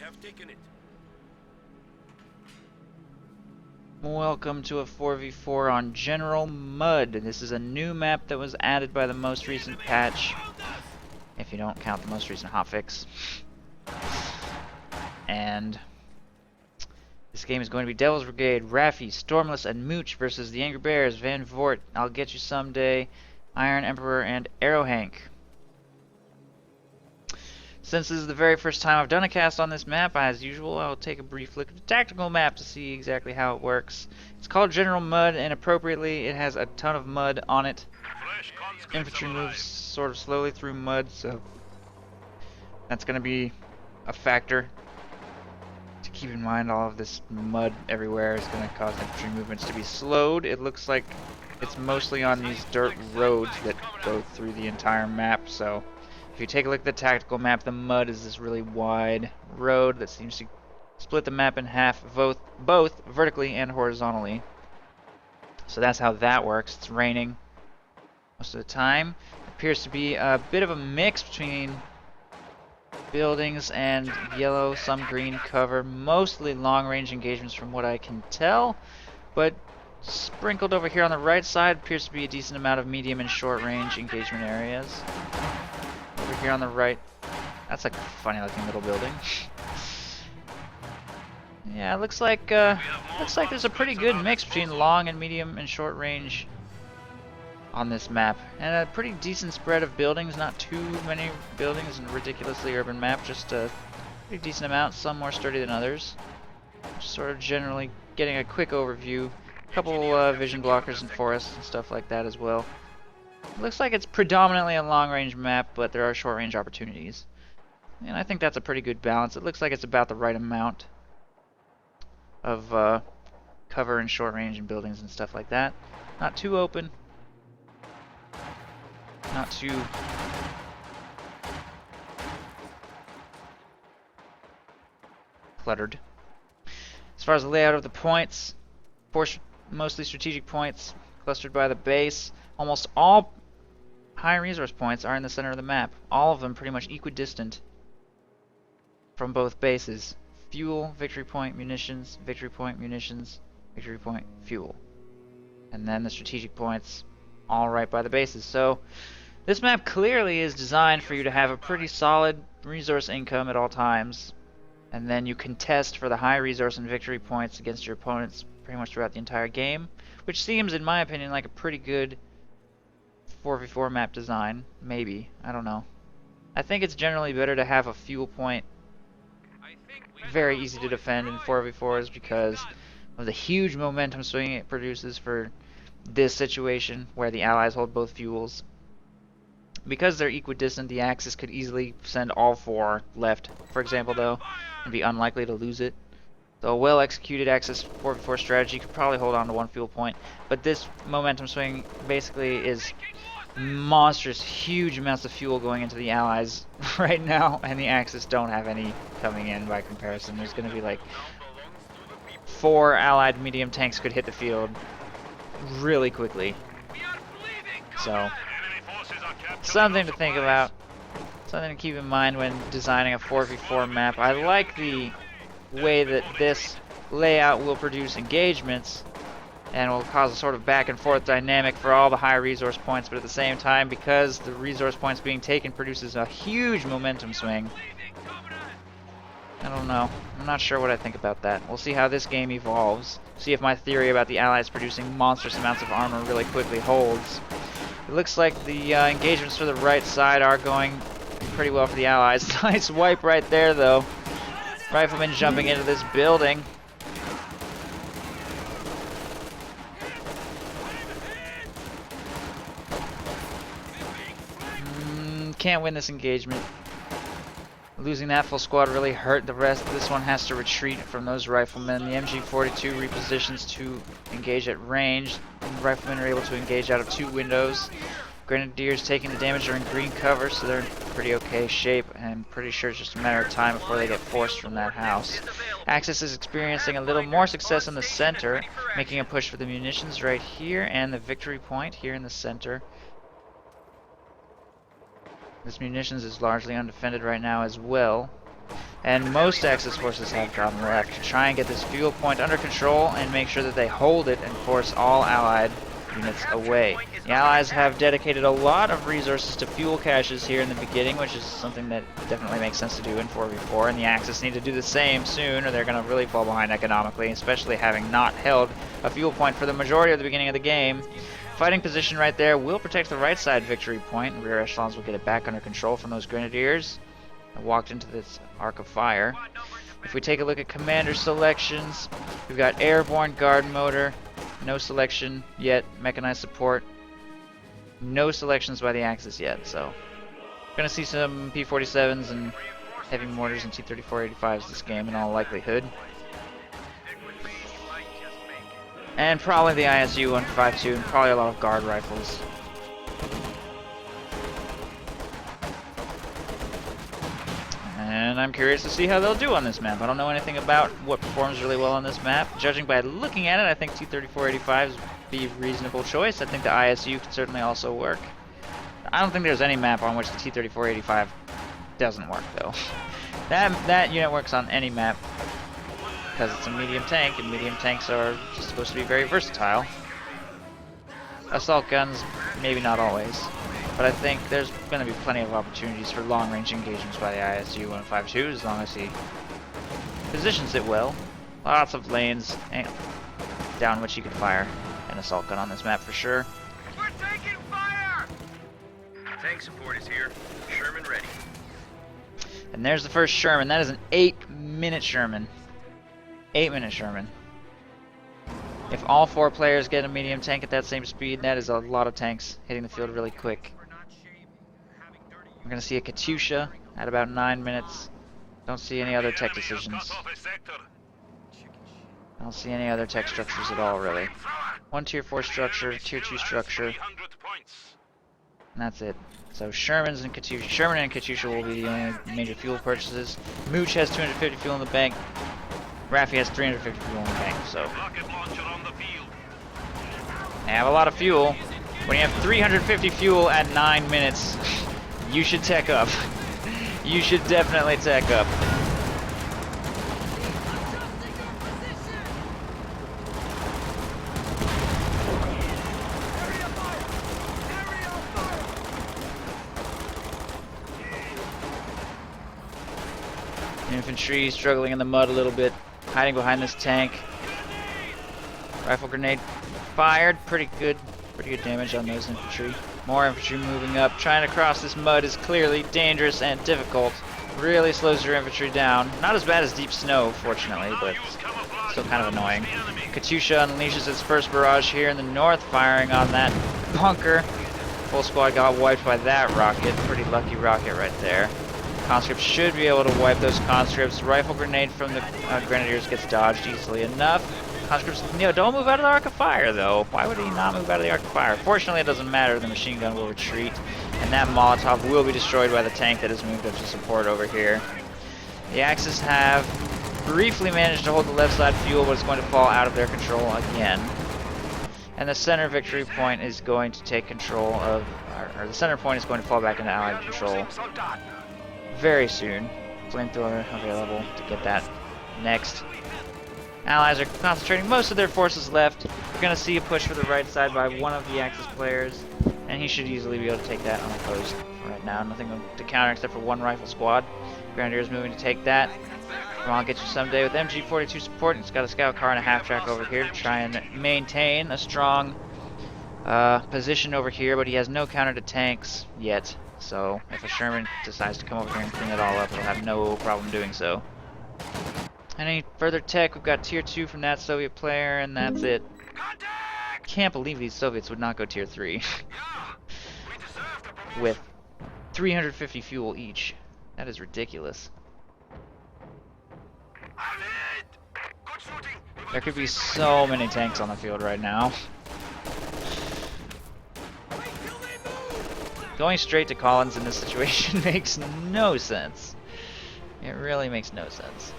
have taken it. Welcome to a 4v4 on General Mud. This is a new map that was added by the most recent patch, if you don't count the most recent hotfix. And this game is going to be Devil's Brigade, Raffi, Stormless, and Mooche versus the Angry Bears, Van Vort, I'll Get You Someday, Iron Emperor, and Arrow Hank. Since this is the very first time I've done a cast on this map, as usual, I'll take a brief look at the tactical map to see exactly how it works. It's called General Mud, and appropriately, it has a ton of mud on it. Infantry moves sort of slowly through mud, so that's going to be a factor to keep in mind. All of this mud everywhere is going to cause infantry movements to be slowed. It looks like it's mostly on these dirt roads that go through the entire map, so if you take a look at the tactical map, the mud is this really wide road that seems to split the map in half, both vertically and horizontally. So that's how that works. It's raining most of the time. It appears to be a bit of a mix between buildings and yellow, some green cover, mostly long-range engagements from what I can tell, but sprinkled over here on the right side appears to be a decent amount of medium and short-range engagement areas. Over here on the right, that's like a funny looking little building. Yeah, it looks like there's a pretty good mix between long and medium and short range on this map, and a pretty decent spread of buildings. Not too many buildings in a ridiculously urban map, just a pretty decent amount. Some more sturdy than others. Just sort of generally getting a quick overview. A couple vision blockers and forests and stuff like that as well. It looks like it's predominantly a long-range map, but there are short-range opportunities. And I think that's a pretty good balance. It looks like it's about the right amount of cover and short range and buildings and stuff like that. Not too open. Not too cluttered. As far as the layout of the points, mostly strategic points clustered by the base. Almost all high resource points are in the center of the map. All of them pretty much equidistant from both bases. Fuel, victory point, munitions, victory point, munitions, victory point, fuel. And then the strategic points all right by the bases. So this map clearly is designed for you to have a pretty solid resource income at all times. And then you contest for the high resource and victory points against your opponents pretty much throughout the entire game. Which seems, in my opinion, like a pretty good 4v4 map design. Maybe. I don't know. I think it's generally better to have a fuel point very easy to defend in 4v4s because of the huge momentum swing it produces for this situation where the allies hold both fuels. Because they're equidistant, the Axis could easily send all four left, for example, though, and be unlikely to lose it. So a well-executed Axis 4v4 strategy could probably hold on to one fuel point, but this momentum swing basically is monstrous, huge amounts of fuel going into the Allies right now, and the Axis don't have any coming in by comparison. There's going to be like 4 Allied medium tanks could hit the field really quickly. So, something to think about, something to keep in mind when designing a 4v4 map. I like the way that this layout will produce engagements and will cause a sort of back and forth dynamic for all the high resource points, but at the same time, because the resource points being taken produces a huge momentum swing. I don't know. I'm not sure what I think about that. We'll see how this game evolves. See if my theory about the Allies producing monstrous amounts of armor really quickly holds. It looks like the engagements for the right side are going pretty well for the Allies. Nice wipe right there, though. Riflemen jumping into this building. Can't win this engagement. Losing that full squad really hurt the rest. This one has to retreat from those riflemen. The MG42 repositions to engage at range. And the riflemen are able to engage out of 2 windows. Grenadiers taking the damage are in green cover, so they're in pretty okay shape, and I'm pretty sure it's just a matter of time before they get forced from that house. Axis is experiencing a little more success in the center, making a push for the munitions right here, and the victory point here in the center. This munitions is largely undefended right now as well. And most Axis forces have gone left to try and get this fuel point under control and make sure that they hold it and force all Allied units away. The Allies have dedicated a lot of resources to fuel caches here in the beginning, which is something that definitely makes sense to do in 4v4, and the Axis need to do the same soon or they're going to really fall behind economically, especially having not held a fuel point for the majority of the beginning of the game. Fighting position right there will protect the right side victory point, and rear echelons will get it back under control from those grenadiers. I walked into this arc of fire. If we take a look at commander selections, we've got airborne guard motor, no selection yet, mechanized support, no selections by the Axis yet, so we're going to see some P-47s and heavy mortars and T-34-85s this game in all likelihood. And probably the ISU 152 and probably a lot of guard rifles. And I'm curious to see how they'll do on this map. I don't know anything about what performs really well on this map. Judging by looking at it, I think T-34-85s would be a reasonable choice. I think the ISU could certainly also work. I don't think there's any map on which the T-34-85 doesn't work, though. That unit works on any map because it's a medium tank, and medium tanks are just supposed to be very versatile. Assault guns, maybe not always. But I think there's going to be plenty of opportunities for long-range engagements by the ISU 152 as long as he positions it well. Lots of lanes down which he could fire an assault gun on this map for sure. We're taking fire! Tank support is here. Sherman ready. And there's the first Sherman. That is an 8-minute Sherman. 8-minute Sherman. If all 4 players get a medium tank at that same speed, that is a lot of tanks hitting the field really quick. We're going to see a Katyusha at about 9 minutes. Don't see any other tech decisions. I don't see any other tech structures at all, really. 1 tier 4 structure, tier 2 structure. And that's it. So Sherman and Katyusha will be the only major fuel purchases. Mooche has 250 fuel in the bank. Raffi has 350 fuel in the bank, so they have a lot of fuel. When you have 350 fuel at 9 minutes, you should tech up. You should definitely tech up. Infantry struggling in the mud a little bit, hiding behind this tank. Rifle grenade fired, pretty good damage on those infantry. More infantry moving up, trying to cross this mud is clearly dangerous and difficult. Really slows your infantry down. Not as bad as deep snow, fortunately, but still kind of annoying. Katyusha unleashes its first barrage here in the north, firing on that bunker. Full squad got wiped by that rocket. Pretty lucky rocket right there. Conscripts should be able to wipe those conscripts. Rifle grenade from the grenadiers gets dodged easily enough. Conscripts, don't move out of the arc of fire, though. Why would he not move out of the arc of fire? Fortunately, it doesn't matter. The machine gun will retreat, and that Molotov will be destroyed by the tank that has moved up to support over here. The Axis have briefly managed to hold the left side fuel, but it's going to fall out of their control again. And the center victory point is going to take control of, or the center point is going to fall back into Allied control very soon. Flamethrower available to get that next. Allies are concentrating most of their forces left. We're going to see a push for the right side by one of the Axis players, and he should easily be able to take that unopposed right now. Nothing to counter except for one rifle squad. Grenadiers moving to take that. I'll get you someday with MG42 support. It's got a scout car and a half-track over here to try and maintain a strong position over here, but he has no counter to tanks yet. So if a Sherman decides to come over here and clean it all up, it'll have no problem doing so. Any further tech? We've got tier 2 from that Soviet player, and that's it. Can't believe these Soviets would not go tier 3. With 350 fuel each. That is ridiculous. There could be so many tanks on the field right now. Going straight to Collins in this situation makes no sense. It really makes no sense.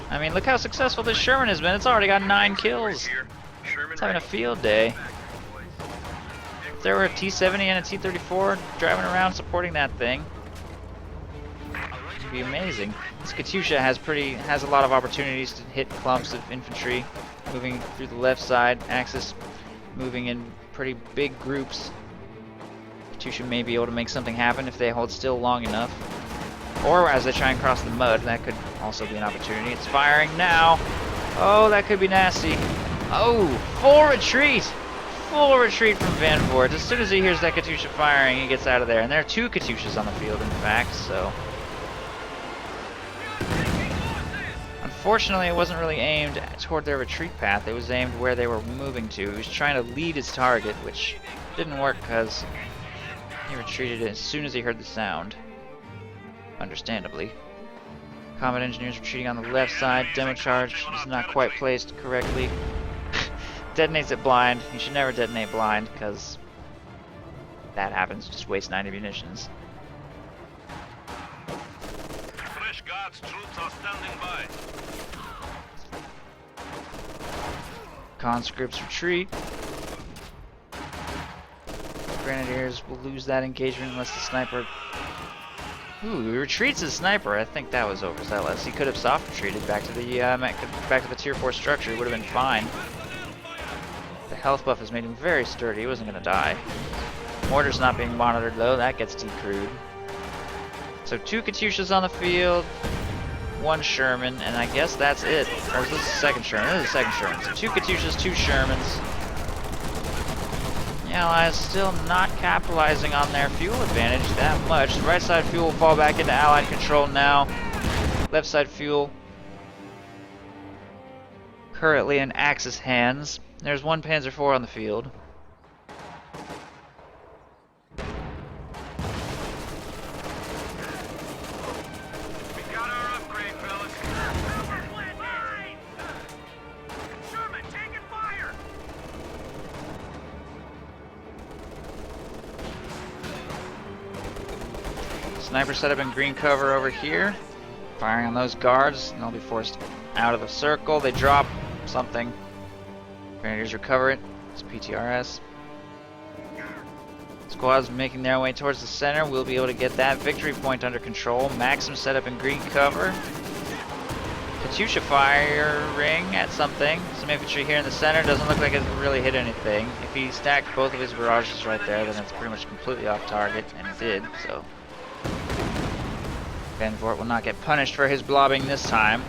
I mean, look how successful this Sherman has been. It's already got 9 kills. It's having a field day. If there were a T-70 and a T-34 driving around supporting that thing, it'd be amazing. This Katyusha has a lot of opportunities to hit clumps of infantry moving through the left side. Axis moving in pretty big groups. Katyusha may be able to make something happen if they hold still long enough. Or as they try and cross the mud, that could also be an opportunity. It's firing now. Oh, that could be nasty. Oh, full retreat! Full retreat from Van Voort. As soon as he hears that Katyusha firing, he gets out of there. And there are 2 Katyushas on the field, in fact, so... Unfortunately, it wasn't really aimed toward their retreat path. It was aimed where they were moving to. He was trying to lead his target, which didn't work because he retreated as soon as he heard the sound. Understandably. Combat engineers retreating on the left side. Demo charge is not quite placed correctly. Detonates it blind. You should never detonate blind because that happens. Just waste 90 munitions. Fresh guards troops are standing by. Conscripts retreat. Grenadiers will lose that engagement unless the sniper... Ooh, he retreats his sniper. I think that was overzealous. He could have soft retreated back to the tier 4 structure. It would have been fine. The health buff has made him very sturdy. He wasn't going to die. Mortar's not being monitored though. That gets decrewed. So 2 Katyushas on the field, 1 Sherman, and I guess that's it. Or is this the second Sherman? This is the second Sherman. So 2 Katyushas, 2 Shermans. The Allies still not capitalizing on their fuel advantage that much. The right side fuel will fall back into Allied control now. Left side fuel currently in Axis hands. There's 1 Panzer IV on the field. We got our upgrade, fellas. Sherman, taking fire! Sniper set up in green cover over here. Firing on those guards, and they'll be forced out of the circle. They drop something. Grenadiers recover it. It's PTRS. Squads making their way towards the center. We'll be able to get that victory point under control. Maxim set up in green cover. Katyusha firing at something. Some infantry here in the center. Doesn't look like it really hit anything. If he stacked both of his barrages right there, then it's pretty much completely off target, and it did, so. Van Voort will not get punished for his blobbing this time.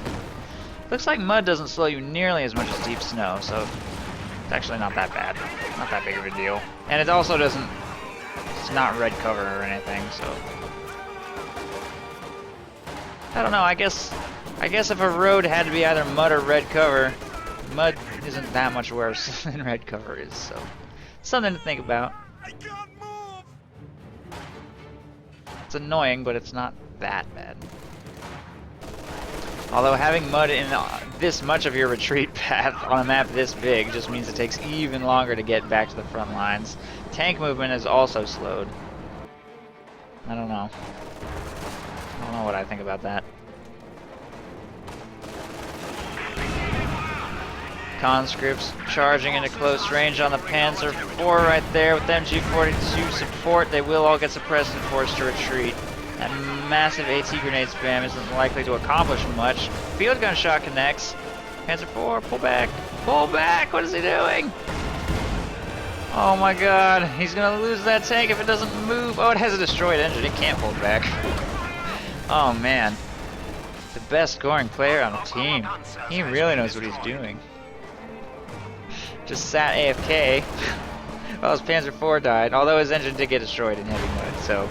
Looks like mud doesn't slow you nearly as much as deep snow, so it's actually not that bad. Not that big of a deal. And it also doesn't... It's not red cover or anything, so... I don't know, I guess if a road had to be either mud or red cover, mud isn't that much worse than red cover is, so... Something to think about. I can't move! It's annoying, but it's not that bad. Although having mud in this much of your retreat path on a map this big just means it takes even longer to get back to the front lines. Tank movement is also slowed. I don't know. I don't know what I think about that. Conscripts charging into close range on the Panzer IV right there with MG42 support. They will all get suppressed and forced to retreat. That massive AT grenade spam isn't likely to accomplish much. Field gun shot connects. Panzer IV, pull back. Pull back! What is he doing? Oh my god, he's gonna lose that tank if it doesn't move. Oh, it has a destroyed engine. It can't pull back. Oh man. The best scoring player on the team. He really knows what he's doing. Just sat AFK. Well, his Panzer IV died, although his engine did get destroyed in heavy mud, so...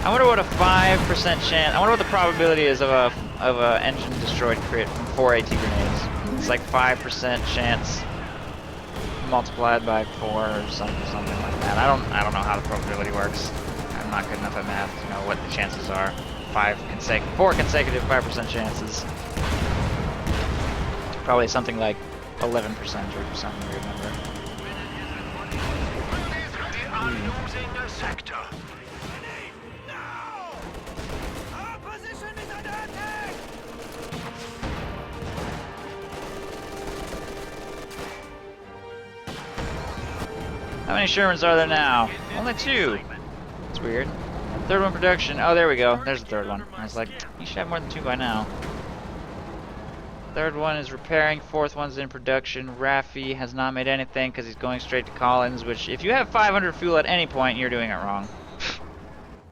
I wonder what a 5% chance... I wonder what the probability is of a engine destroyed crit from 4 AT grenades. It's like 5% chance multiplied by 4 or something like that. I don't know how the probability works. I'm not good enough at math to know what the chances are. 4 consecutive 5% chances. Probably something like 11% or something weird number. How many Shermans are there now? Only 2. That's weird. Third one production. Oh, there we go. There's the third one. I was like, you should have more than 2 by now. Third one is repairing. Fourth one's in production. Raffi has not made anything because he's going straight to Collins, which if you have 500 fuel at any point, you're doing it wrong.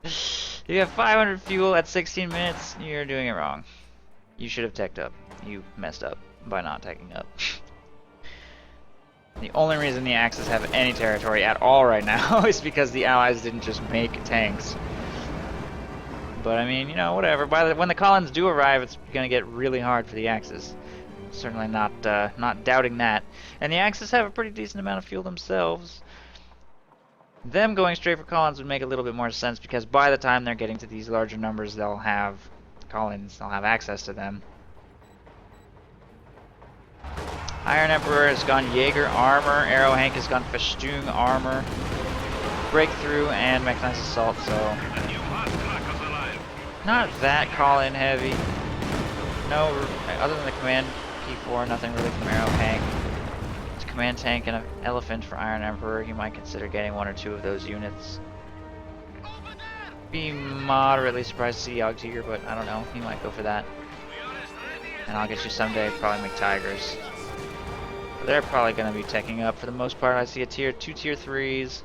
If you have 500 fuel at 16 minutes, you're doing it wrong. You should have teched up. You messed up by not teching up. The only reason the Axis have any territory at all right now is because the Allies didn't just make tanks. But I mean, you know, whatever. When the Collins do arrive, it's gonna get really hard for the Axis. Certainly not doubting that. And the Axis have a pretty decent amount of fuel themselves. Them going straight for Collins would make a little bit more sense because by the time they're getting to these larger numbers, they'll have Collins. They'll have access to them. Iron Emperor has gone Jaeger armor. Arrow Hank has gone Festoon armor. Breakthrough and mechanized assault. So. Not that call-in heavy. No, other than the command P4, nothing really from Arrow Hank. It's command tank and an elephant for Iron Emperor. You might consider getting 1 or 2 of those units. Be moderately surprised to see Yogg Tiger, but I don't know. He might go for that. And I'll get you someday. Probably make Tigers. But they're probably going to be teching up for the most part. I see a 2 tier 3s.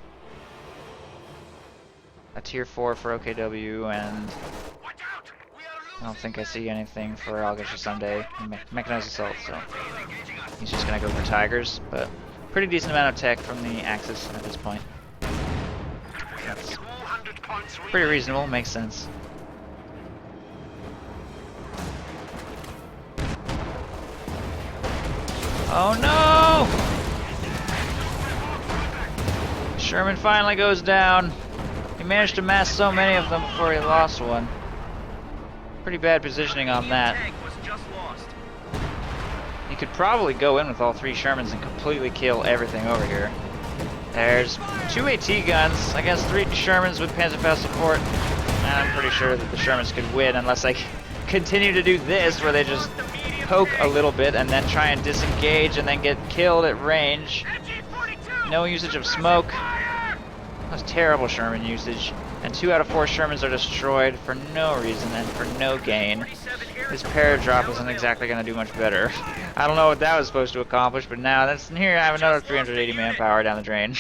A tier 4 for OKW, and I don't think I see anything for I'll get you someday. Mechanized assault, so he's just gonna go for Tigers, but pretty decent amount of tech from the Axis at this point. That's pretty reasonable, makes sense. Oh no! Sherman finally goes down. He managed to mass so many of them before he lost one. Pretty bad positioning on that. He could probably go in with all 3 Shermans and completely kill everything over here. There's 2 AT guns, I guess 3 Shermans with Panzerfaust support. And I'm pretty sure that the Shermans could win unless I continue to do this where they just poke a little bit and then try and disengage and then get killed at range. No usage of smoke. That was terrible Sherman usage, and 2 out of 4 Shermans are destroyed for no reason and for no gain. This paradrop isn't exactly going to do much better. I don't know what that was supposed to accomplish, but now that's here. I have another 380 manpower down the drain.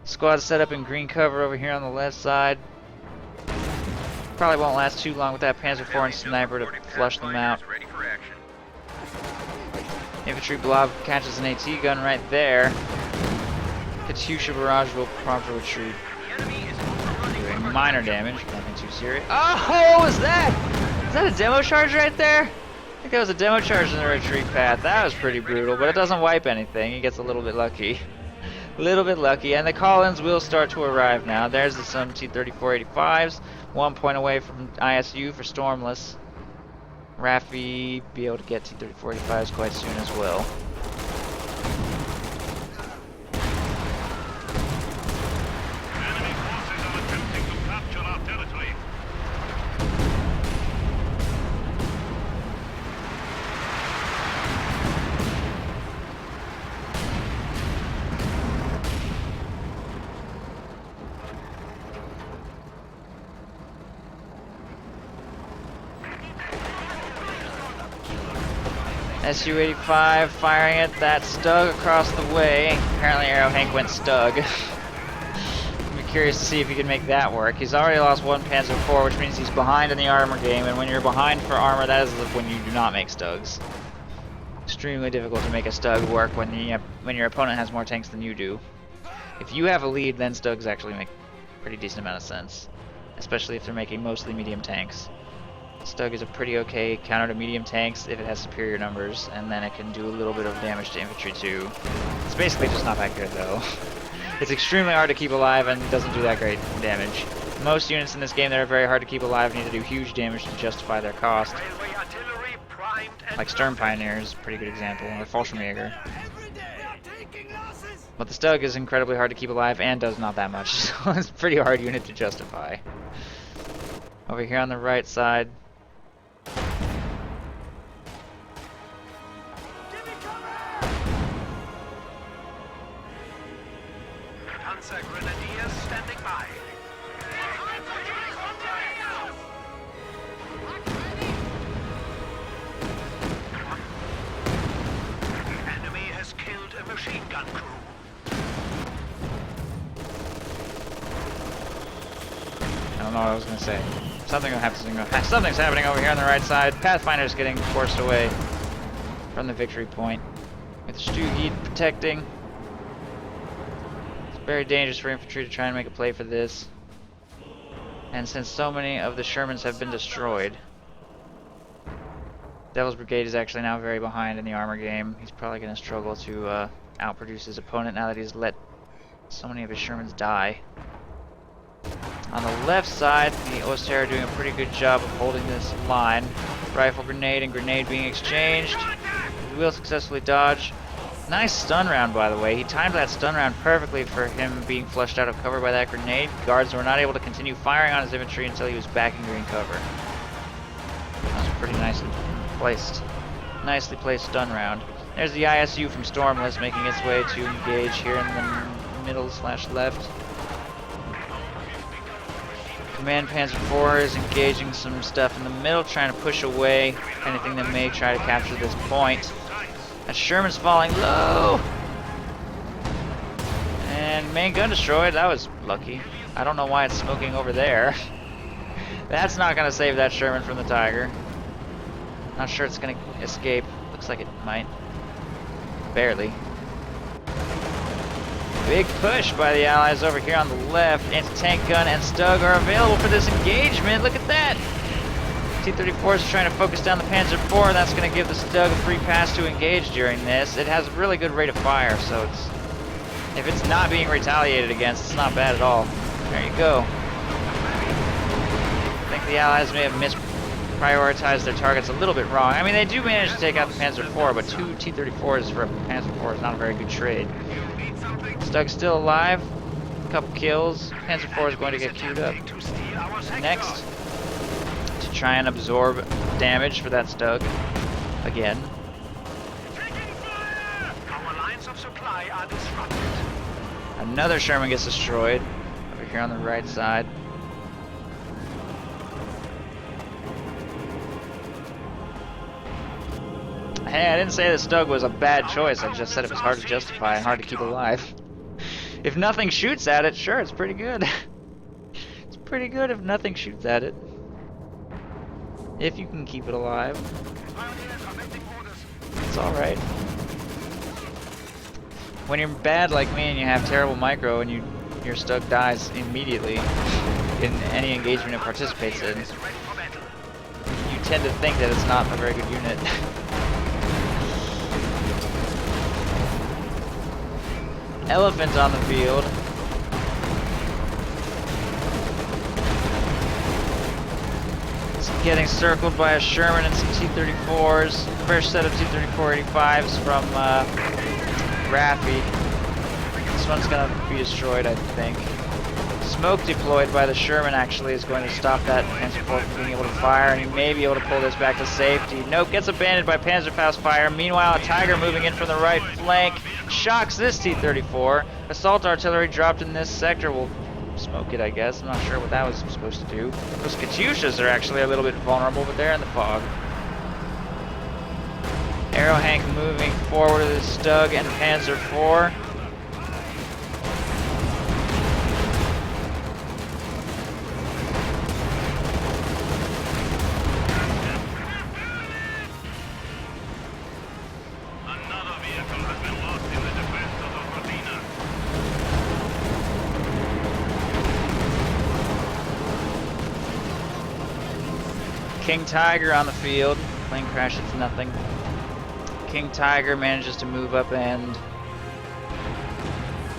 Squad set up in green cover over here on the left side. Probably won't last too long with that Panzer IV and sniper to flush them out. Infantry blob catches an AT gun right there. Katyusha barrage will prompt a retreat. Doing minor damage, nothing too serious. Oh, what was that? Is that a demo charge right there? I think that was a demo charge in the retreat path. That was pretty brutal, but it doesn't wipe anything. He gets a little bit lucky. A little bit lucky, and the Collins will start to arrive now. There's some T-3485s, 1 point away from ISU for Stormless. Raffi be able to get T-3485s quite soon as well. Su-85 firing it, that Stug across the way. Apparently Arrow Hank went Stug. I'm curious to see if he can make that work. He's already lost 1 Panzer IV, which means he's behind in the armor game, and when you're behind for armor, that is when you do not make Stugs. Extremely difficult to make a Stug work when your opponent has more tanks than you do. If you have a lead, then Stugs actually make a pretty decent amount of sense, especially if they're making mostly medium tanks. Stug is a pretty okay counter to medium tanks if it has superior numbers, and then it can do a little bit of damage to infantry too. It's basically just not that good though. It's extremely hard to keep alive and doesn't do that great damage. Most units in this game that are very hard to keep alive need to do huge damage to justify their cost. Like Sturm Pioneers, pretty good example, or Fallschirmjäger. But the Stug is incredibly hard to keep alive and does not that much, so it's a pretty hard unit to justify. Over here on the right side, Panzer Grenadiers standing by. Enemy has killed a machine gun crew. I don't know what I was going to say. Something's happening over here on the right side. Pathfinder's getting forced away from the victory point. With Stugid protecting. It's very dangerous for infantry to try and make a play for this. And since so many of the Shermans have been destroyed, Devil's Brigade is actually now very behind in the armor game. He's probably going to struggle to outproduce his opponent now that he's let so many of his Shermans die. On the left side, the Oster are doing a pretty good job of holding this line. Rifle grenade and grenade being exchanged. He will successfully dodge. Nice stun round, by the way. He timed that stun round perfectly for him being flushed out of cover by that grenade. Guards were not able to continue firing on his infantry until he was back in green cover. That was pretty nicely placed stun round. There's the ISU from Stormless making its way to engage here in the middle/left. Command Panzer IV is engaging some stuff in the middle, trying to push away anything that may try to capture this point. That Sherman's falling low! And main gun destroyed. That was lucky. I don't know why it's smoking over there. That's not going to save that Sherman from the Tiger. Not sure it's going to escape. Looks like it might. Barely. Big push by the Allies over here on the left. Anti-tank gun and Stug are available for this engagement. Look at that! T-34 is trying to focus down the Panzer IV. That's going to give the Stug a free pass to engage during this. It has a really good rate of fire, so if it's not being retaliated against, it's not bad at all. There you go. I think the Allies may have misprioritized their targets a little bit wrong. I mean, they do manage to take out the Panzer IV, but 2 T-34s for a Panzer IV is not a very good trade. Stug's still alive. A couple kills. Panzer IV is going to get queued up next to try and absorb damage for that Stug again. Our lines of supply are disrupted. Another Sherman gets destroyed over here on the right side. Hey, I didn't say that Stug was a bad choice. I just said it was hard to justify and hard to keep alive. If nothing shoots at it, sure, it's pretty good. It's pretty good if nothing shoots at it. If you can keep it alive. It's alright. When you're bad like me and you have terrible micro and your Stug dies immediately in any engagement it participates in, you tend to think that it's not a very good unit. Elephant on the field. It's getting circled by a Sherman and some T-34s. Fresh set of T-34-85s from Raffi. This one's gonna be destroyed, I think. Smoke deployed by the Sherman actually is going to stop that Panzer IV from being able to fire, and he may be able to pull this back to safety. Nope, gets abandoned by Panzerfaust fire. Meanwhile, a Tiger moving in from the right flank shocks this T-34. Assault artillery dropped in this sector will smoke it, I guess. I'm not sure what that was supposed to do. Those Katyushas are actually a little bit vulnerable, but they're in the fog. Arrow Hank moving forward to the Stug and Panzer IV. King Tiger on the field. Plane crash, it's nothing. King Tiger manages to move up and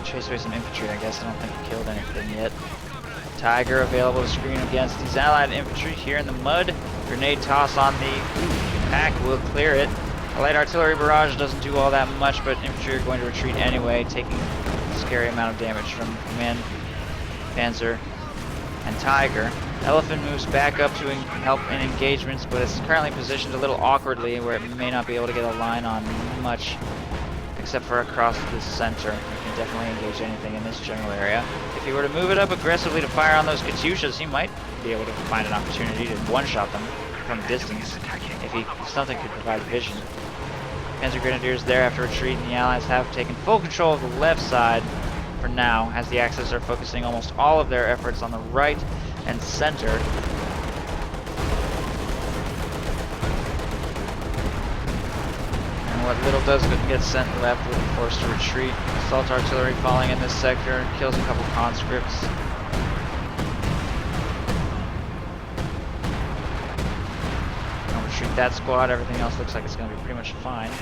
chase away some infantry, I guess. I don't think he killed anything yet. Tiger available to screen against these allied infantry here in the mud. Grenade toss on the pack will clear it. A light artillery barrage doesn't do all that much, but infantry are going to retreat anyway, taking a scary amount of damage from Command Panzer and Tiger. Elephant moves back up to help in engagements, but it's currently positioned a little awkwardly where it may not be able to get a line on much except for across the center. You can definitely engage anything in this general area. If he were to move it up aggressively to fire on those Katyushas, he might be able to find an opportunity to one-shot them from distance if something could provide vision. Panzer Grenadiers there after retreat, and the Allies have taken full control of the left side for now, as the Axis are focusing almost all of their efforts on the right and center. And what little does get sent left will be forced to retreat. Assault artillery falling in this sector kills a couple conscripts. I'll retreat that squad. Everything else looks like it's going to be pretty much fine.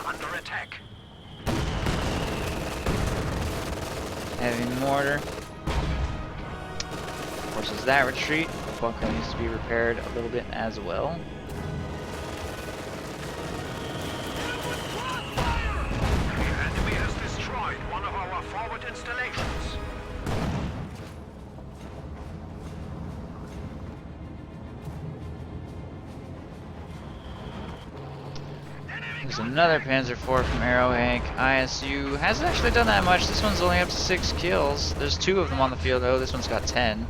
Under attack. Heavy mortar forces that retreat. The bunker needs to be repaired a little bit as well. The enemy has destroyed one of our forward installations. There's another Panzer IV from Arrowhank. ISU hasn't actually done that much. This one's only up to 6 kills. There's 2 of them on the field though. This one's got 10.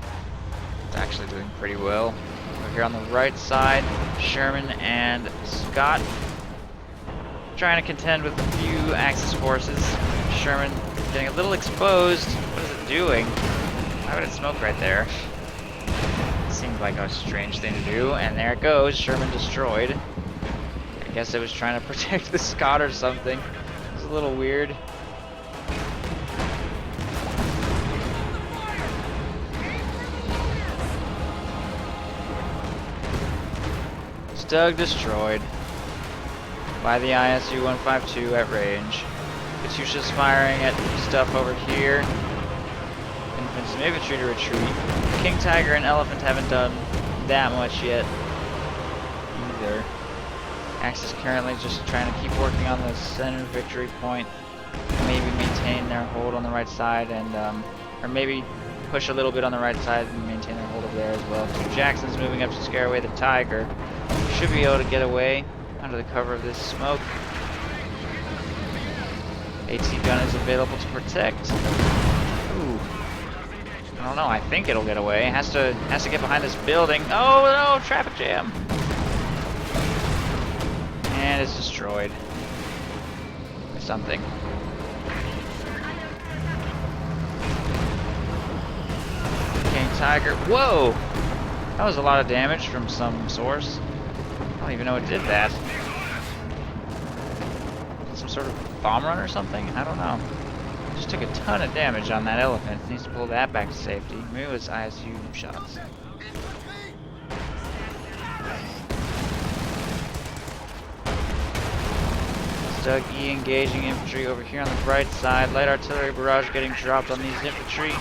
It's actually doing pretty well. Over here on the right side, Sherman and Scott trying to contend with a few Axis forces. Sherman getting a little exposed. What is it doing? Why would it smoke right there? Seemed like a strange thing to do. And there it goes. Sherman destroyed. I guess it was trying to protect the Scott or something. It was a little weird. Stug destroyed by the ISU 152 at range. Katyusha's firing at stuff over here. Convince some infantry to retreat. King Tiger and Elephant haven't done that much yet either. Axis currently just trying to keep working on the center victory point. Maybe maintain their hold on the right side and or maybe push a little bit on the right side and maintain their hold over there as well. So Jackson's moving up to scare away the Tiger. Should be able to get away under the cover of this smoke. AT gun is available to protect. Ooh. I don't know, I think it'll get away. It has to get behind this building. Oh no, traffic jam. And it's destroyed. By something. King Tiger. Whoa! That was a lot of damage from some source. I don't even know what did that. Some sort of bomb run or something? I don't know. Just took a ton of damage on that elephant. Needs to pull that back to safety. Maybe it was ISU shots. Doug E engaging infantry over here on the right side. Light artillery barrage getting dropped on these infantry.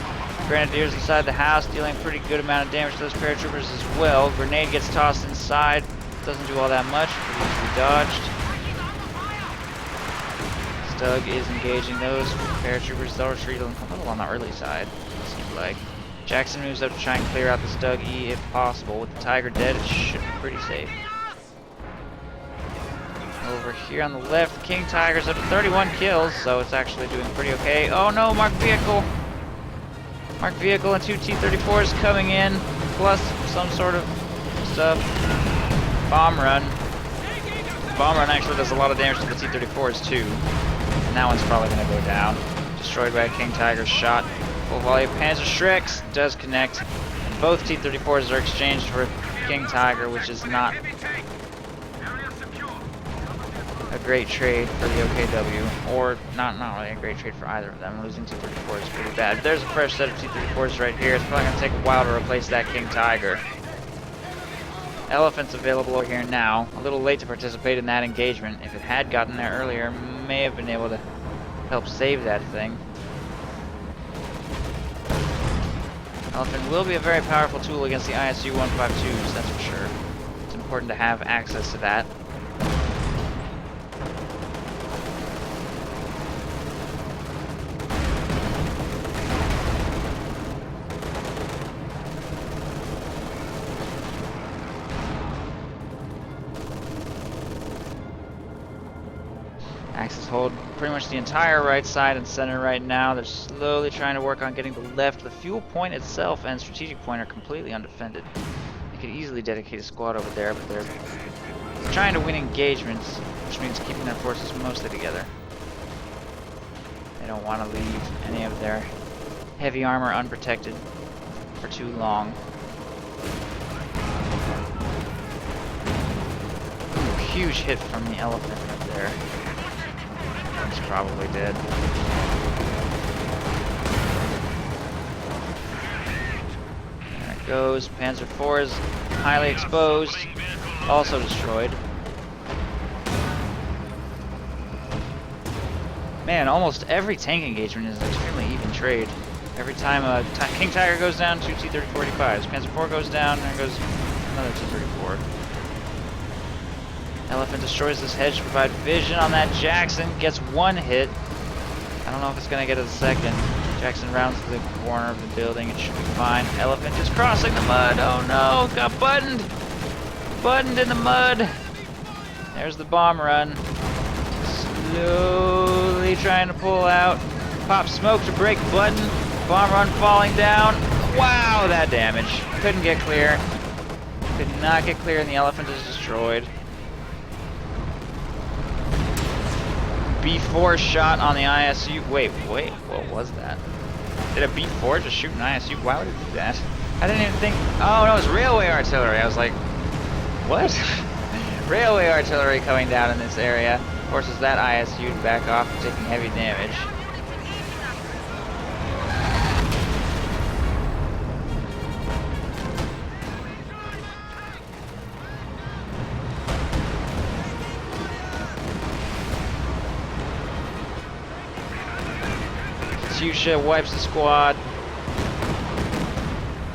Grenadiers inside the house dealing a pretty good amount of damage to those paratroopers as well. Grenade gets tossed inside. Doesn't do all that much. Easily dodged. Stug is engaging those paratroopers. They'll retreat a little on the early side, it seems like. Jackson moves up to try and clear out the Stug E if possible. With the Tiger dead, it should be pretty safe. Over here on the left, King Tiger's up to 31 kills, so it's actually doing pretty okay. Oh no, marked vehicle! Marked vehicle and 2 T-34s coming in, plus some sort of stuff. Bomb run. Bomb run actually does a lot of damage to the T-34s too. And that one's probably going to go down. Destroyed by a King Tiger's shot. Full volley of Panzer Shreks does connect. And both T-34s are exchanged for King Tiger, which is not a great trade for the OKW, or not really a great trade for either of them. Losing T-34 is pretty bad. But there's a fresh set of T-34s right here. It's probably going to take a while to replace that King Tiger. Elephant's available over here now. A little late to participate in that engagement. If it had gotten there earlier, may have been able to help save that thing. Elephant will be a very powerful tool against the ISU 152s, that's for sure. It's important to have access to that. Axis hold pretty much the entire right side and center right now. They're slowly trying to work on getting the left. The fuel point itself and strategic point are completely undefended. They could easily dedicate a squad over there, but they're trying to win engagements, which means keeping their forces mostly together. They don't want to leave any of their heavy armor unprotected for too long. Ooh, huge hit from the elephant right there. He's probably dead. There it goes. Panzer IV is highly exposed. Also destroyed. Man, almost every tank engagement is an extremely even trade. Every time a King Tiger goes down, 2 T-34-85s. Panzer IV goes down, there goes another T-34. Elephant destroys this hedge to provide vision on that Jackson. Gets one hit. I don't know if it's going to get a second. Jackson rounds the corner of the building. It should be fine. Elephant is crossing the mud. Oh no, got buttoned. Buttoned in the mud. There's the bomb run. Slowly trying to pull out. Pop smoke to break button. Bomb run falling down. Wow, that damage. Couldn't get clear. Could not get clear and the elephant is destroyed. B4 shot on the ISU. Wait, what was that? Did a B4 just shoot an ISU? Why would it do that? I didn't even think. Oh no, it was railway artillery. I was like, what? Railway artillery coming down in this area forces that ISU to back off, taking heavy damage. Mooche wipes the squad.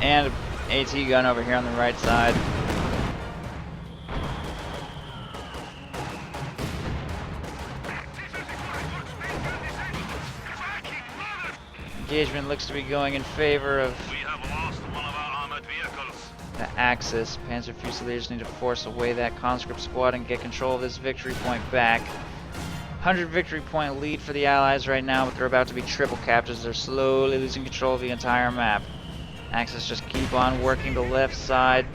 And an AT gun over here on the right side. Engagement looks to be going in favor of the Axis. Panzer Fusiliers need to force away that conscript squad and get control of this victory point back. 100 victory point lead for the Allies right now, but they're about to be triple captures. They're slowly losing control of the entire map. Axis just keep on working the left side.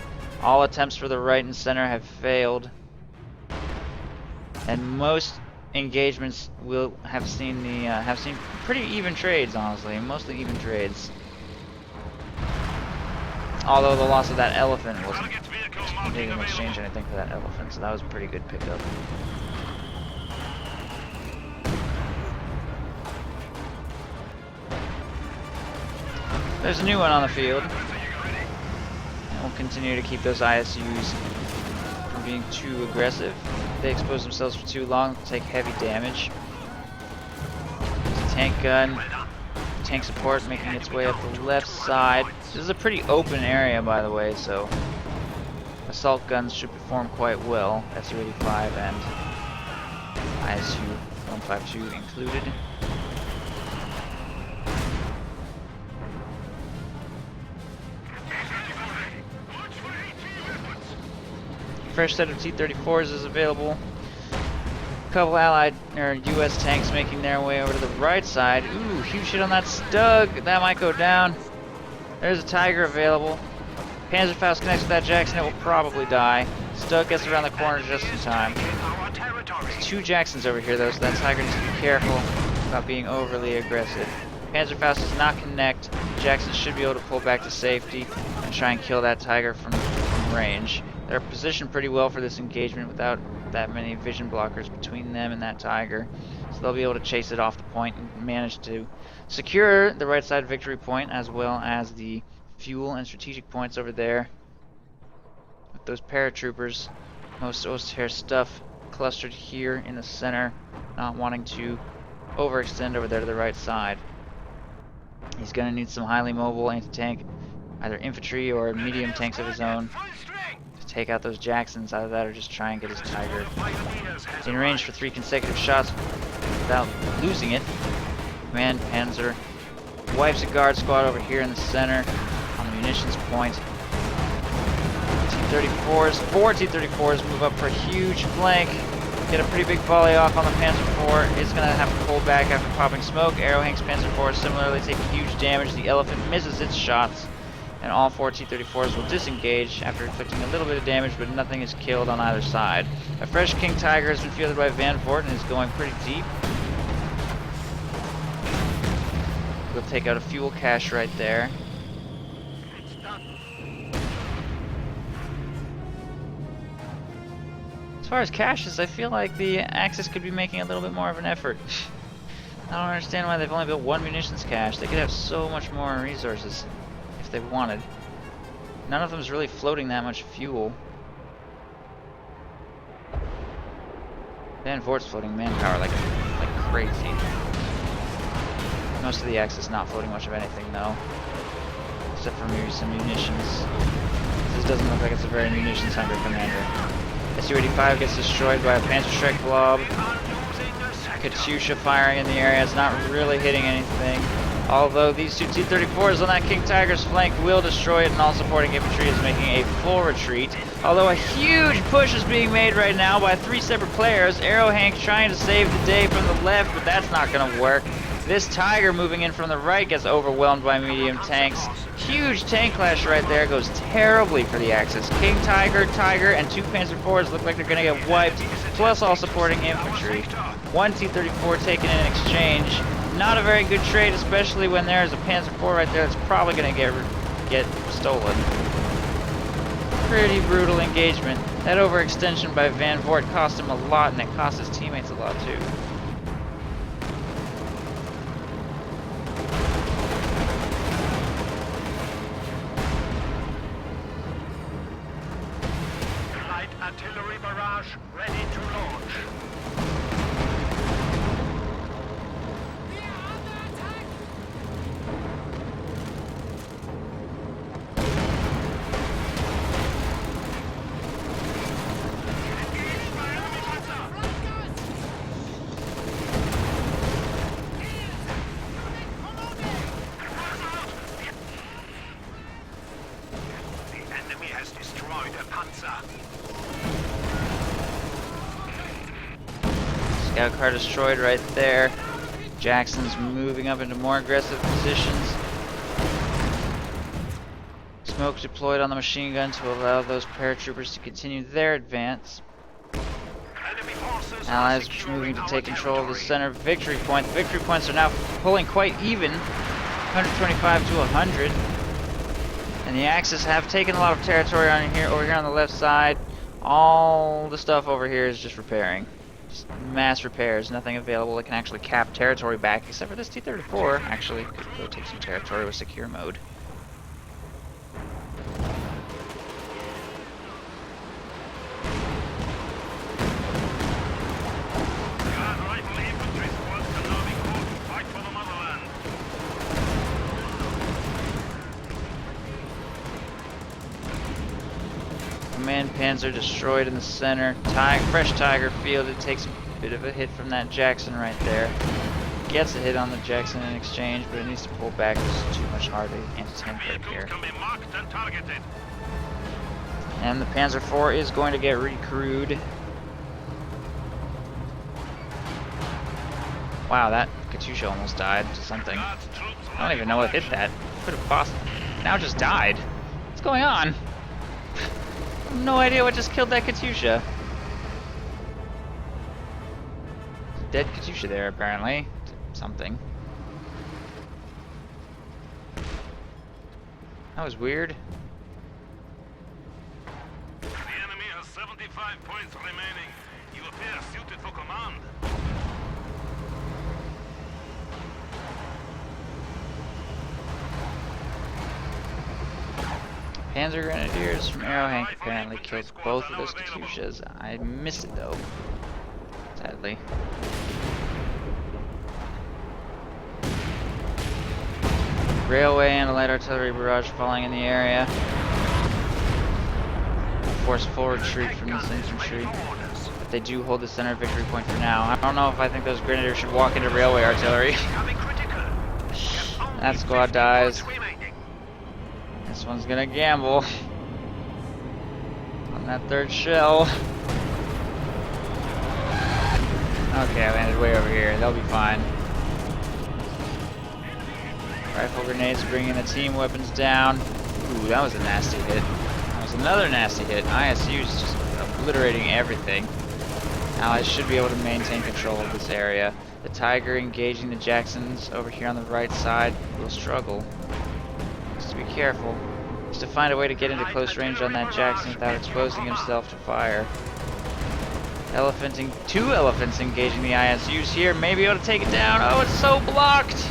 All attempts for the right and center have failed. And most engagements will have seen pretty even trades, honestly, mostly even trades. Although the loss of that elephant wasn't, they didn't exchange anything for that elephant, so that was a pretty good pickup. There's a new one on the field. And we'll continue to keep those ISUs from being too aggressive. If they expose themselves for too long, they'll take heavy damage. There's a tank gun. Tank support making its way up the left side. This is a pretty open area, by the way, so assault guns should perform quite well. Su-85 and ISU-152 included. Fresh set of T-34s is available. A couple Allied or U.S. tanks making their way over to the right side. Ooh, huge hit on that Stug. That might go down. There's a Tiger available. Panzerfaust connects with that Jackson. It will probably die. Stug gets around the corner just in time. There's two Jacksons over here though, so that Tiger needs to be careful about being overly aggressive. Panzerfaust does not connect. Jackson should be able to pull back to safety and try and kill that Tiger from range. They're positioned pretty well for this engagement without that many vision blockers between them and that Tiger. So they'll be able to chase it off the point and manage to secure the right side victory point as well as the fuel and strategic points over there. With those paratroopers, most Oster stuff clustered here in the center, not wanting to overextend over there to the right side. He's going to need some highly mobile anti-tank, either infantry or medium tanks of his own, take out those Jacksons. Either that or just try and get his Tiger in range for 3 consecutive shots without losing it. Command Panzer wipes a guard squad over here in the center on the munitions point. T-34s, 4 T-34s move up for a huge flank. Get a pretty big volley off on the Panzer IV. It's going to have to pull back after popping smoke. Arrow Hank's Panzer IV similarly taking huge damage. The Elephant misses its shots, and all 4 T-34s will disengage after inflicting a little bit of damage, but nothing is killed on either side. A fresh King Tiger has been fielded by Van Voort and is going pretty deep. We'll take out a fuel cache right there. As far as caches, I feel like the Axis could be making a little bit more of an effort. I don't understand why they've only built one munitions cache. They could have so much more resources if they wanted. None of them's really floating that much fuel. Van Voort's floating manpower like crazy. Most of the Axis not floating much of anything though, except for maybe some munitions. This doesn't look like it's a very munitions-hungry commander. Su-85 gets destroyed by a Panzerschreck blob. Katyusha firing in the area. It's not really hitting anything. Although these two T-34s on that King Tiger's flank will destroy it, and all supporting infantry is making a full retreat. Although a huge push is being made right now by 3 separate players. Arrow Hank trying to save the day from the left, but that's not going to work. This Tiger moving in from the right gets overwhelmed by medium tanks. Huge tank clash right there, goes terribly for the Axis. King Tiger, Tiger, and 2 Panzer IVs look like they're going to get wiped, plus all supporting infantry. 1 T-34 taken in exchange. Not a very good trade, especially when there's a Panzer IV right there that's probably going to get stolen. Pretty brutal engagement. That overextension by Van Voort cost him a lot, and it cost his teammates a lot too. Light artillery barrage ready to launch. Scout car destroyed right there. Jackson's moving up into more aggressive positions. Smoke deployed on the machine gun to allow those paratroopers to continue their advance. Allies moving to take control of the center victory point. The victory points are now pulling quite even, 125 to 100. And the Axis have taken a lot of territory over here on the left side. All the stuff over here is just repairing. Just mass repairs, nothing available that can actually cap territory back, except for this T-34. Actually, could go take some territory with secure mode. Command Panzer destroyed in the center. Fresh Tiger fielded, takes a bit of a hit from that Jackson right there. Gets a hit on the Jackson in exchange, but it needs to pull back. There's too much hard anti-tank right here. And the Panzer IV is going to get recrewed. Wow, that Katyusha almost died to something. I don't even know what hit that. Could have possibly. Now just died. What's going on? No idea what just killed that Katyusha. Dead Katyusha there, apparently. Something. That was weird. The enemy has 75 points remaining. You appear suited for command. Panzer Grenadiers from Arrow Hank apparently killed both of those Katyushas. I missed it though, sadly. Railway and a light artillery barrage falling in the area. Forced full retreat from this infantry. But they do hold the center victory point for now. I don't know if I think those Grenadiers should walk into railway artillery. That squad dies. This one's gonna gamble on that third shell. Okay, I landed way over here. They'll be fine. Rifle grenades bringing the team weapons down. Ooh, that was a nasty hit. That was another nasty hit. ISU's just obliterating everything. Allies should be able to maintain control of this area. The Tiger engaging the Jacksons over here on the right side will struggle. Just to be careful. Just to find a way to get into close range on that Jackson without exposing himself to fire. Two elephants engaging the ISUs here. May be able to take it down. Oh, it's so blocked!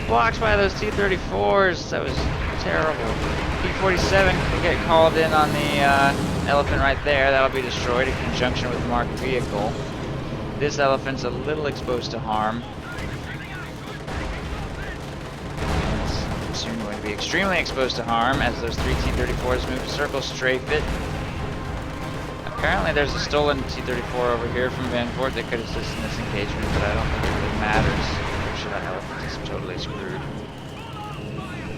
Blocked by those T-34s. That was terrible. P-47 can get called in on the elephant right there. That'll be destroyed in conjunction with the marked vehicle. This elephant's a little exposed to harm. It's soon going to be extremely exposed to harm as those three T-34s move to circle strafe it. Apparently there's a stolen T-34 over here from Van Fort that could assist in this engagement, but I don't think it really matters. I'm sure that elephant is totally screwed.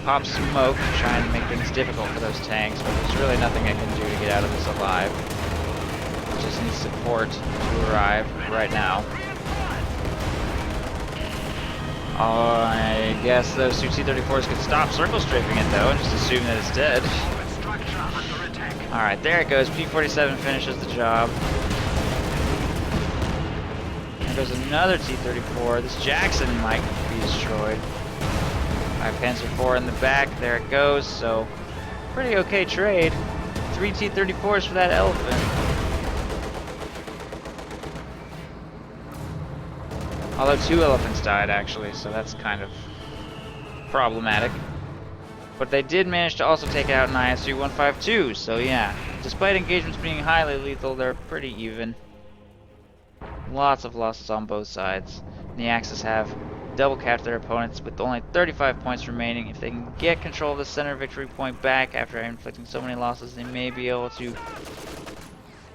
Pop smoke, trying to make things difficult for those tanks, but there's really nothing I can do to get out of this alive. It just needs support to arrive right now. I guess those two T-34s could stop circle strafing it though, and just assume that it's dead. Alright, there it goes. P-47 finishes the job. There goes another T-34. This Jackson might be destroyed. Alright, Panzer IV in the back. There it goes. So, pretty okay trade. 3 T-34s for that elephant. Although 2 elephants died, actually, so that's kind of problematic. But they did manage to also take out an ISU-152, so yeah. Despite engagements being highly lethal, they're pretty even. Lots of losses on both sides. And the Axis have double capped their opponents with only 35 points remaining. If they can get control of the center victory point back after inflicting so many losses, they may be able to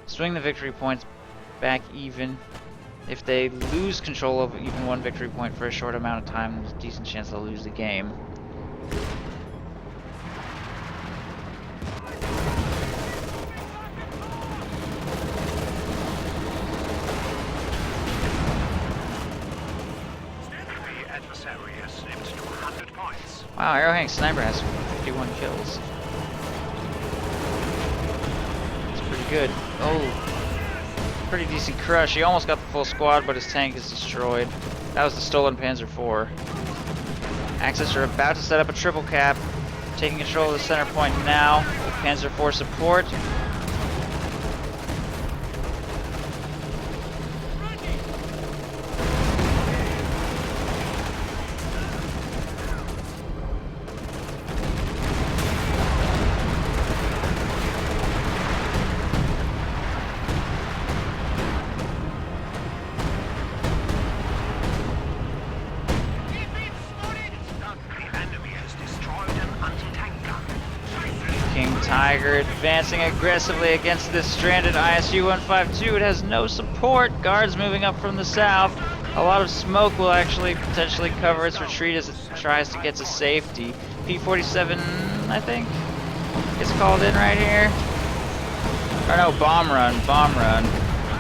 swing the victory points back even. If they lose control of even one victory point for a short amount of time, there's a decent chance they'll lose the game. Wow, Arrowhang Sniper has 51 kills. That's pretty good. Oh, pretty decent crush. He almost got the full squad, but his tank is destroyed. That was the stolen Panzer IV. Axis are about to set up a triple cap, taking control of the center point now. Panzer IV support. Tiger advancing aggressively against this stranded ISU-152. It has no support. Guards moving up from the south. A lot of smoke will actually potentially cover its retreat as it tries to get to safety. P-47, I think, is called in right here. Or no, bomb run.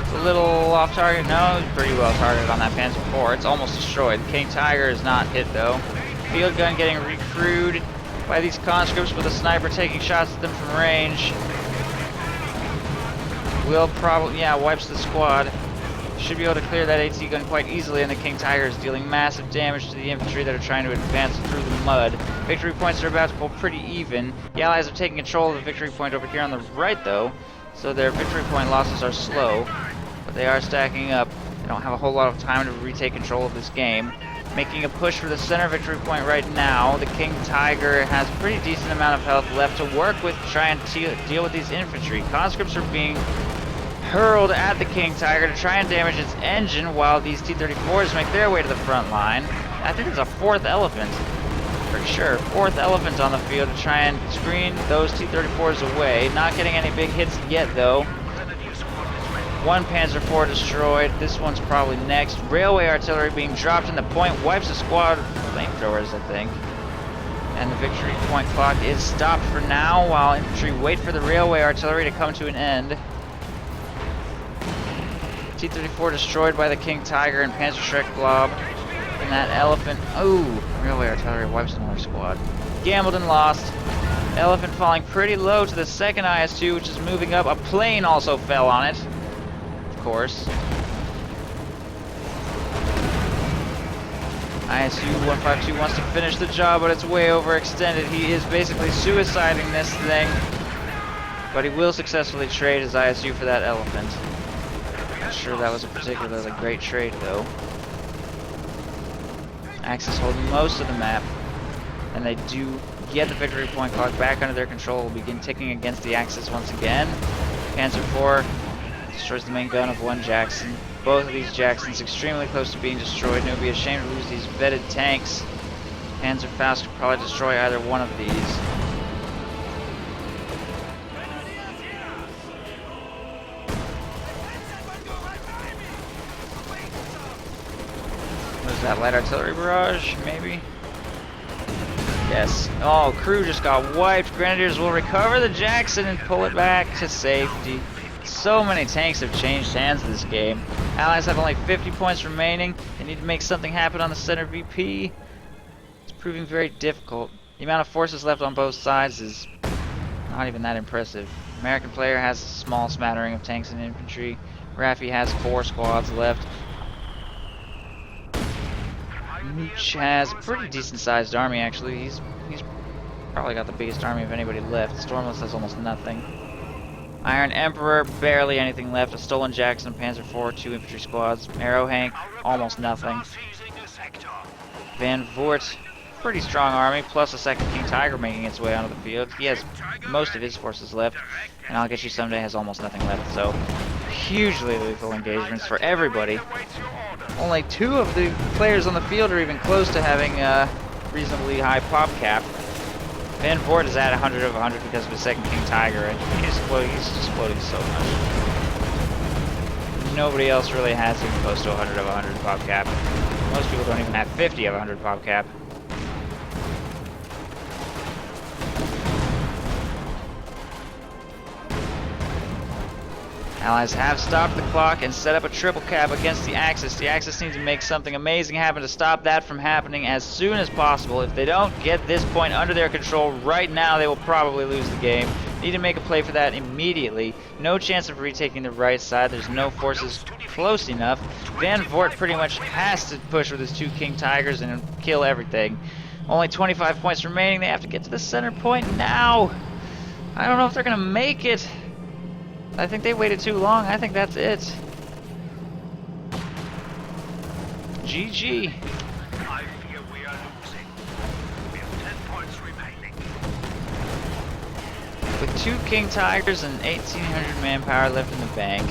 It's a little off target. No, it's pretty well targeted on that Panzer IV. It's almost destroyed. The King Tiger is not hit though. Field gun getting recruited by these conscripts with a sniper taking shots at them from range. Will probably, yeah, wipes the squad. Should be able to clear that AT gun quite easily, and the King Tiger is dealing massive damage to the infantry that are trying to advance through the mud. Victory points are about to pull pretty even. The Allies are taking control of the victory point over here on the right though, so their victory point losses are slow, but they are stacking up. They don't have a whole lot of time to retake control of this game. Making a push for the center victory point right now. The King Tiger has a pretty decent amount of health left to work with to try and deal with these infantry. Conscripts are being hurled at the King Tiger to try and damage its engine while these T-34s make their way to the front line. I think there's a 4th elephant. Pretty sure. 4th elephant on the field to try and screen those T-34s away. Not getting any big hits yet though. 1 Panzer IV destroyed. This one's probably next. Railway artillery being dropped in the point. Wipes a squad of flamethrowers, I think. And the victory point clock is stopped for now while infantry wait for the railway artillery to come to an end. T-34 destroyed by the King Tiger and Panzer Shrek Blob. And that Elephant, ooh, railway artillery wipes another squad. Gambled and lost. Elephant falling pretty low to the second IS-2, which is moving up. A plane also fell on it, of course. ISU-152 wants to finish the job, but it's way overextended. He is basically suiciding this thing. But he will successfully trade his ISU for that Elephant. Not sure that was a particularly great trade, though. Axis hold most of the map, and they do get the victory point clock back under their control. Will begin ticking against the Axis once again. Panzer IV destroys the main gun of one Jackson. Both of these Jacksons extremely close to being destroyed, and it would be a shame to lose these vetted tanks. Panzer Faust could probably destroy either one of these. What is that, light artillery barrage, maybe? Yes. Oh, crew just got wiped. Grenadiers will recover the Jackson and pull it back to safety. So many tanks have changed hands this game. Allies have only 50 points remaining. They need to make something happen on the center VP. It's proving very difficult. The amount of forces left on both sides is not even that impressive. American player has a small smattering of tanks and infantry. Raffi has 4 squads left. Mooche has a pretty decent sized army, actually. He's probably got the biggest army of anybody left. Stormless has almost nothing. Iron Emperor, barely anything left. A stolen Jackson, Panzer IV, 2 infantry squads. Arrow Hank, almost nothing. Van Voort, pretty strong army, plus a second King Tiger making its way onto the field. He has most of his forces left, and I'll Get You Someday has almost nothing left, so hugely lethal engagements for everybody. Only 2 of the players on the field are even close to having a reasonably high pop cap. Van Voort is at 100 of 100 because of his second King Tiger, and he's just floating so much. Nobody else really has even close to 100 of 100 pop cap. Most people don't even have 50 of 100 pop cap. Allies have stopped the clock and set up a triple cap against the Axis. The Axis needs to make something amazing happen to stop that from happening as soon as possible. If they don't get this point under their control right now, they will probably lose the game. Need to make a play for that immediately. No chance of retaking the right side. There's no forces close enough. Van Voort pretty much has to push with his 2 King Tigers and kill everything. Only 25 points remaining. They have to get to the center point now. I don't know if they're going to make it. I think they waited too long. I think that's it. GG. I fear we are losing. We have 10 points remaining. With 2 King Tigers and 1,800 manpower left in the bank.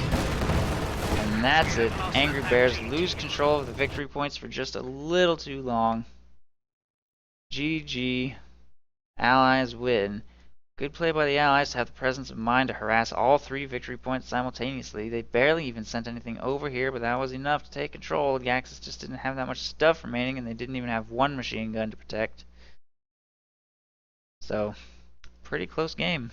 And that's it. Angry Bears lose control of the victory points for just a little too long. GG. Allies win. Good play by the Allies to have the presence of mind to harass all 3 victory points simultaneously. They barely even sent anything over here, but that was enough to take control. The Axis just didn't have that much stuff remaining, and they didn't even have 1 machine gun to protect. So, pretty close game.